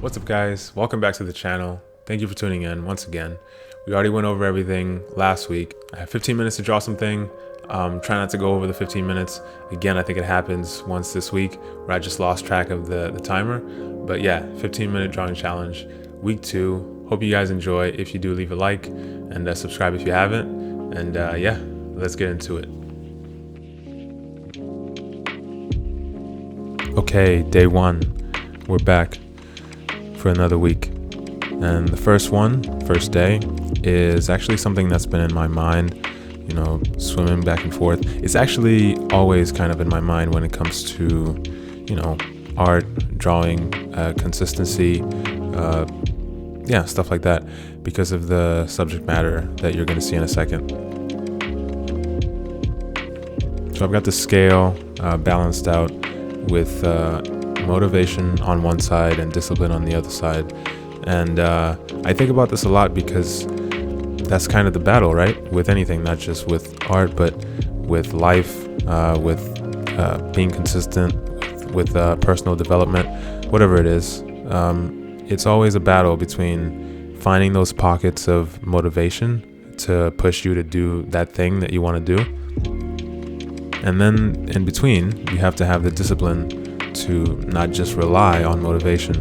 What's up, guys? Welcome back to the channel. Thank you for tuning in once again. We already went over everything last week. I have 15 minutes to draw something. Try not to go over the 15 minutes. Again, I think it happens once this week where I just lost track of the timer. But yeah, 15-minute drawing challenge, week 2. Hope you guys enjoy. If you do, leave a like and subscribe if you haven't. And yeah, let's get into it. Okay, day 1. We're back for another week. And the first day, is actually something that's been in my mind, swimming back and forth. It's actually always kind of in my mind when it comes to, art, drawing, consistency, stuff like that, because of the subject matter that you're going to see in a second. So I've got the scale balanced out with motivation on one side and discipline on the other side. And I think about this a lot because that's kind of the battle, right? With anything, not just with art, but with life, with being consistent, with personal development, whatever it is. It's always a battle between finding those pockets of motivation to push you to do that thing that you want to do. And then in between, you have to have the discipline to not just rely on motivation.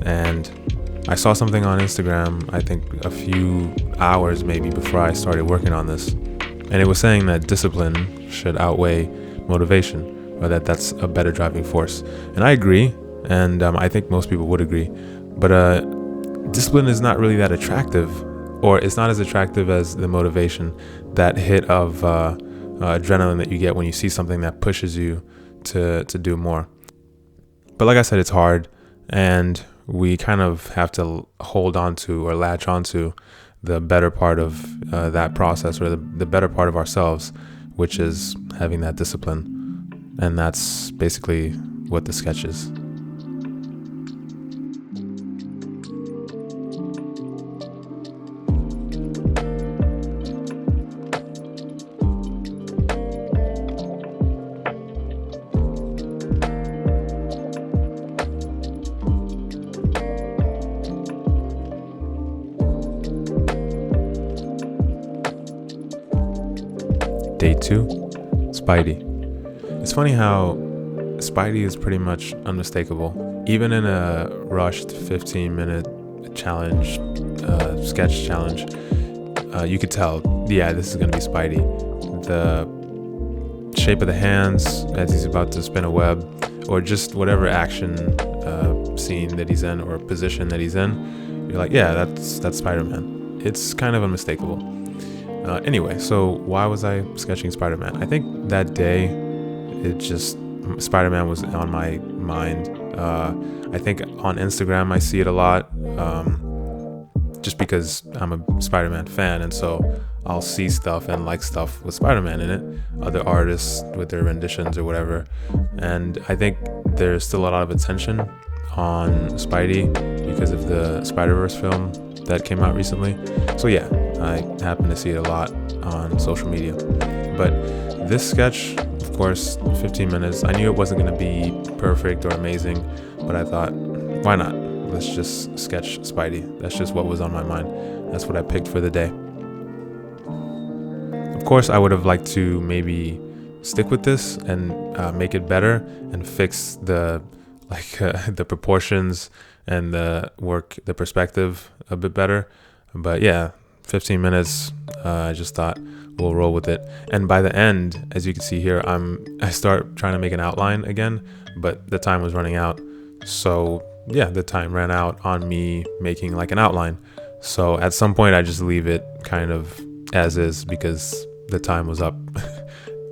And I saw something on Instagram, I think a few hours maybe before I started working on this, and it was saying that discipline should outweigh motivation, or that's a better driving force. And I agree, and I think most people would agree, but discipline is not really that attractive, or it's not as attractive as the motivation, that hit of adrenaline that you get when you see something that pushes you to do more. But like I said, it's hard, and we kind of have to hold on to or latch onto the better part of that process, or the better part of ourselves, which is having that discipline. And that's basically what the sketch is. Day 2, Spidey. It's funny how Spidey is pretty much unmistakable. Even in a rushed 15-minute challenge, sketch challenge, you could tell, yeah, this is going to be Spidey. The shape of the hands as he's about to spin a web, or just whatever action scene that he's in or position that he's in, you're like, yeah, that's Spider-Man. It's kind of unmistakable. Anyway, so why was I sketching Spider-Man? I think that day, Spider-Man was on my mind. I think on Instagram I see it a lot, just because I'm a Spider-Man fan, and so I'll see stuff and like stuff with Spider-Man in it, other artists with their renditions or whatever. And I think there's still a lot of attention on Spidey because of the Spider-Verse film that came out recently. So yeah, I happen to see it a lot on social media. But this sketch, of course, 15 minutes, I knew it wasn't going to be perfect or amazing, but I thought, why not? Let's just sketch Spidey. That's just what was on my mind. That's what I picked for the day. Of course, I would have liked to maybe stick with this and make it better and fix the proportions and the perspective a bit better. But yeah, 15 minutes, I just thought we'll roll with it. And by the end, as you can see here, I start trying to make an outline again, but the time was running out. So yeah, the time ran out on me making like an outline. So at some point I just leave it kind of as is because the time was up.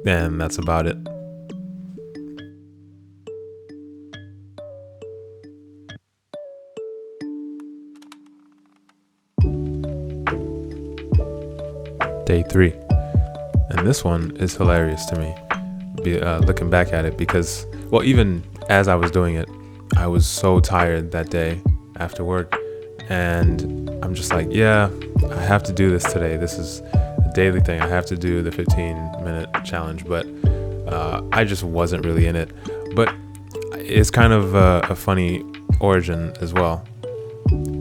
And that's about it. Day 3, and this one is hilarious to me, looking back at it, because, well, even as I was doing it, I was so tired that day after work, and I'm just like, yeah, I have to do this today. This is a daily thing. I have to do the 15-minute challenge, but I just wasn't really in it. But it's kind of a funny origin as well.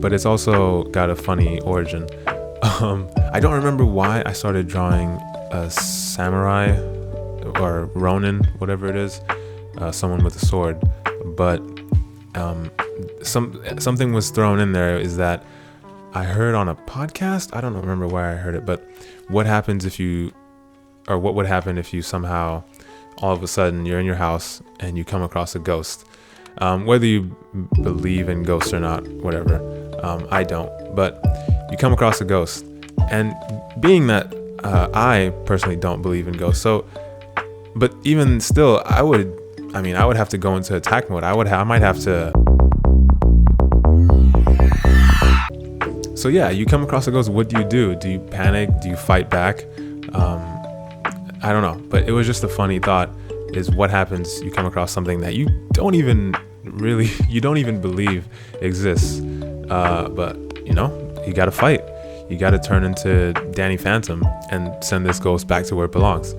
but it's also got a funny origin. I don't remember why I started drawing a samurai or Ronin, whatever it is, someone with a sword. But something was thrown in there is that I heard on a podcast. I don't remember where I heard it, but what would happen if you somehow, all of a sudden, you're in your house and you come across a ghost. Whether you believe in ghosts or not, whatever. I don't, but you come across a ghost, and being that I personally don't believe in ghosts, but even still, I would have to go into attack mode. I might have to. So yeah, you come across a ghost. What do you do? Do you panic? Do you fight back? I don't know, but it was just a funny thought. Is what happens? You come across something that you don't even believe exists, but you gotta fight. You gotta turn into Danny Phantom and send this ghost back to where it belongs.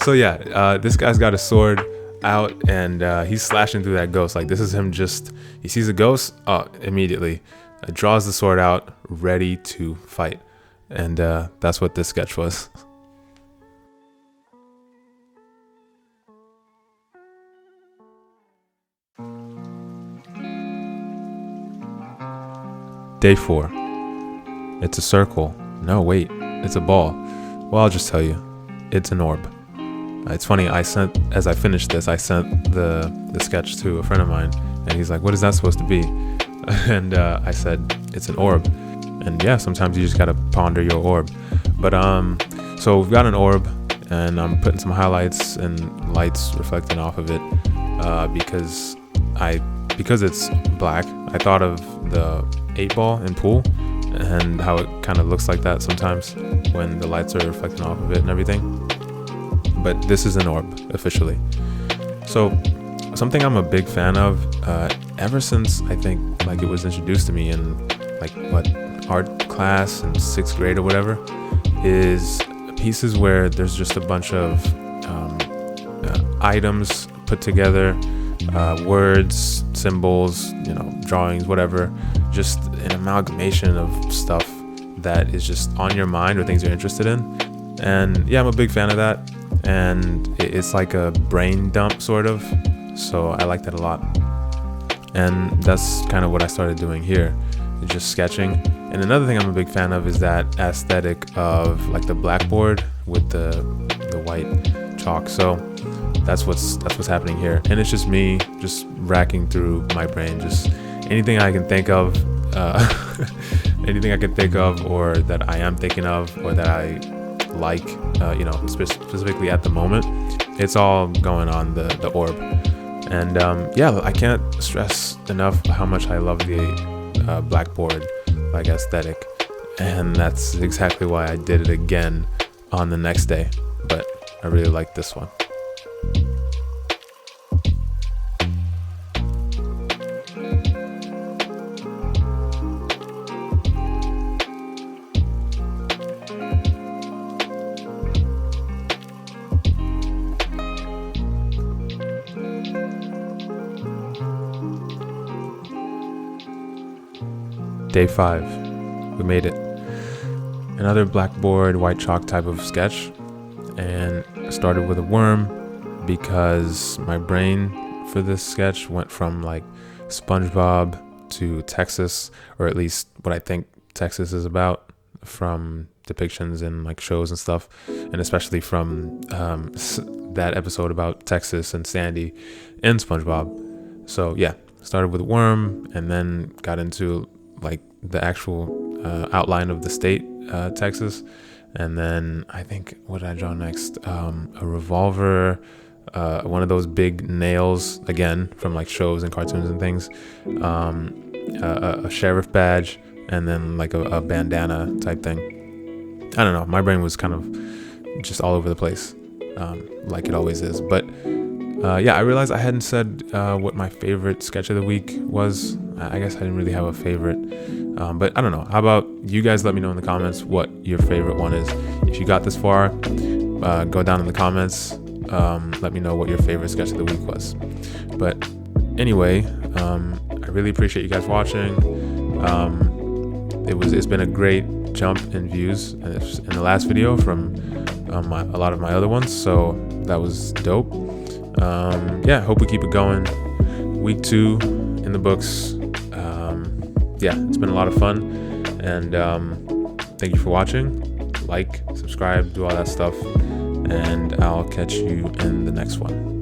So yeah, this guy's got a sword out, and he's slashing through that ghost. Like, this is him. He sees a ghost, immediately draws the sword out, ready to fight. And that's what this sketch was. Day 4. It's a circle. No, wait, it's a ball. Well, I'll just tell you, it's an orb. It's funny, as I finished this, I sent the sketch to a friend of mine, and he's like, what is that supposed to be? And I said, it's an orb. And yeah, sometimes you just gotta ponder your orb. But so we've got an orb, and I'm putting some highlights and lights reflecting off of it, because it's black. I thought of the 8-ball in pool and how it kind of looks like that sometimes when the lights are reflecting off of it and everything. But this is an orb officially. So something I'm a big fan of, ever since I think like it was introduced to me in art class in 6th grade or whatever, is pieces where there's just a bunch of items put together, words, symbols, drawings, whatever, just an amalgamation of stuff that is just on your mind or things you're interested in. And yeah, I'm a big fan of that, and it's like a brain dump sort of, so I like that a lot. And that's kind of what I started doing here, just sketching. And another thing I'm a big fan of is that aesthetic of like the blackboard with the white chalk. So that's what's happening here, and it's just me just racking through my brain, just anything I can think of, or that I am thinking of, or that I like, specifically at the moment. It's all going on the orb. And yeah, I can't stress enough how much I love the blackboard like aesthetic, and that's exactly why I did it again on the next day. But I really like this one. Day 5, we made it. Another blackboard, white chalk type of sketch, and I started with a worm because my brain for this sketch went from like SpongeBob to Texas, or at least what I think Texas is about from depictions in like shows and stuff, and especially from that episode about Texas and Sandy in SpongeBob. So yeah, started with a worm and then got into like the actual outline of the state, Texas, and then I think, what did I draw next? A revolver, one of those big nails, again from like shows and cartoons and things, a sheriff badge, and then like a bandana type thing. I don't know, my brain was kind of just all over the place, like it always is. But yeah, I realized I hadn't said what my favorite sketch of the week was. I guess I didn't really have a favorite, but I don't know. How about you guys let me know in the comments what your favorite one is. If you got this far, go down in the comments. Let me know what your favorite sketch of the week was. But anyway, I really appreciate you guys watching. It's been a great jump in views in the last video from a lot of my other ones, so that was dope. Hope we keep it going. Week 2 in the books. It's been a lot of fun, and thank you for watching. Like, subscribe, do all that stuff, and I'll catch you in the next one.